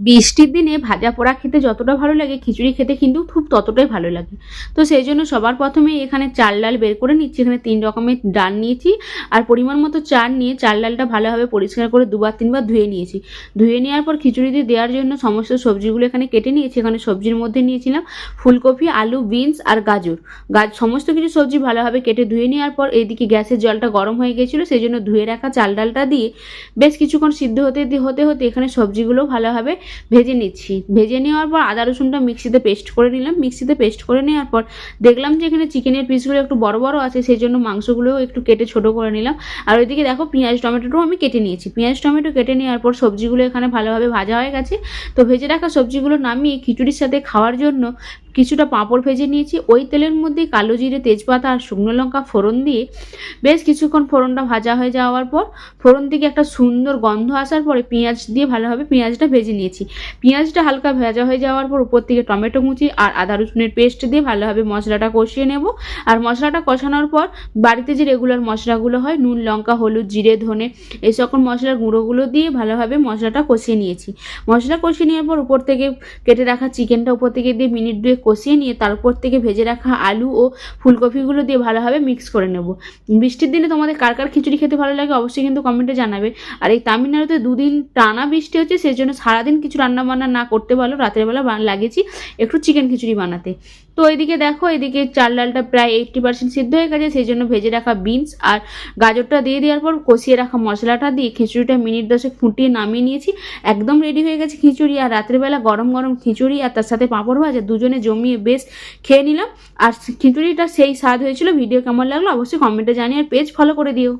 বৃষ্টির দিনে ভাজা পোড়া খেতে যতটা ভালো লাগে খিচুড়ি খেতে কিন্তু খুব ততটাই ভালো লাগে। তো সেই জন্য সবার প্রথমে এখানে চাল ডাল বের করে নিচ্ছি। এখানে 3 রকমের ডাল নিয়েছি আর পরিমাণ মতো চাল নিয়ে চাল ডালটা ভালোভাবে পরিষ্কার করে 2-3 বার ধুয়ে নিয়েছি। ধুয়ে নেওয়ার পর খিচুড়িতে দেওয়ার জন্য সমস্ত সবজিগুলো এখানে কেটে নিয়েছি। এখানে সবজির মধ্যে নিয়েছিলাম ফুলকপি, আলু, বিনস আর গাজর। সমস্ত কিছু সবজি ভালোভাবে কেটে ধুয়ে নেওয়ার পর এইদিকে গ্যাসের জলটা গরম হয়ে গিয়েছিলো, সেই জন্য ধুয়ে রাখা চাল ডালটা দিয়ে বেশ কিছুক্ষণ সিদ্ধ হতে হতে এখানে সবজিগুলো ভালোভাবে ভেজে নিচ্ছি। ভেজে নেওয়ার পর আদা রসুনটা মিক্সিতে পেস্ট করে নিলাম। মিক্সিতে পেস্ট করে নেওয়ার পর দেখলাম যে এখানে চিকেনের পিসগুলো একটু বড় বড় আছে, সেই জন্য মাংসগুলোও একটু কেটে ছোট করে নিলাম। আর ওইদিকে দেখো পেঁয়াজ টমেটোটাও আমি কেটে নিয়েছি। পেঁয়াজ টমেটো কেটে নেওয়ার পর সবজিগুলো এখানে ভালোভাবে ভাজা হয়ে গেছে। তো ভেজে রাখা সবজিগুলো নামিয়ে খিচুড়ির সাথে খাওয়ার জন্য কিছুটা পাঁপড় ভেজে নিয়েছি। ওই তেলের মধ্যে কালো জিরে, তেজপাতা আর শুকনো লঙ্কা ফোড়ন দিয়ে বেশ কিছুক্ষণ ফোড়নটা ভাজা হয়ে যাওয়ার পর ফোড়ন থেকে একটা সুন্দর গন্ধ আসার পরে পেঁয়াজ দিয়ে ভালোভাবে পেঁয়াজটা ভেজে নিয়েছি। পেঁয়াজটা হালকা ভাজা হয়ে যাওয়ার পর উপর থেকে টমেটো কুচি আর আদা রসুনের পেস্ট দিয়ে ভালোভাবে মশলাটা কষিয়ে নেব। আর মশলাটা কষানোর পর বাড়িতে যে রেগুলার মশলাগুলো হয় নুন, লঙ্কা, হলুদ, জিরে, ধনে এই সকল মশলার গুঁড়োগুলো দিয়ে ভালোভাবে মশলাটা কষিয়ে নিয়েছি। মশলা কষিয়ে নেওয়ার পর উপর থেকে কেটে রাখা চিকেনটা উপর থেকে দিয়ে মিনিট 2 কষিয়ে নিয়ে তার উপর থেকে ভেজে রাখা আলু ও ফুলকপিগুলো দিয়ে ভালোভাবে মিক্স করে নেব। বৃষ্টির দিনে তোমাদের কার কার খিচুড়ি খেতে ভালো লাগে অবশ্যই কিন্তু কমেন্টে জানাবে। আর এই তামিলনাড়ুতে 2 দিন টানা বৃষ্টি হচ্ছে, সেই জন্য সারাদিন কিছু রান্না বান্না না করতে পারলো রাতের বেলা লাগিয়েছি একটু চিকেন খিচুড়ি বানাতে। তো এদিকে দেখো এদিকে চাল ডালটা প্রায় 80% সিদ্ধ হয়ে গেছে, সেই জন্য ভেজে রাখা বিনস আর গাজরটা দিয়ে দেওয়ার পর কষিয়ে রাখা মশলাটা দিয়ে খিচুড়িটা মিনিট 10 ফুটিয়ে নামিয়ে নিয়েছি। একদম রেডি হয়ে গেছে খিচুড়ি। আর রাত্রেবেলা গরম গরম খিচুড়ি আর তার সাথে পাঁপড় ভাজা দুজনে জমিয়ে বেশ খেয়ে নিলাম। আর খিচুড়িটা সেই স্বাদ হয়েছিল। ভিডিও কেমন লাগলো অবশ্যই কমেন্টে জানিয়ে আর পেজ ফলো করে দিও।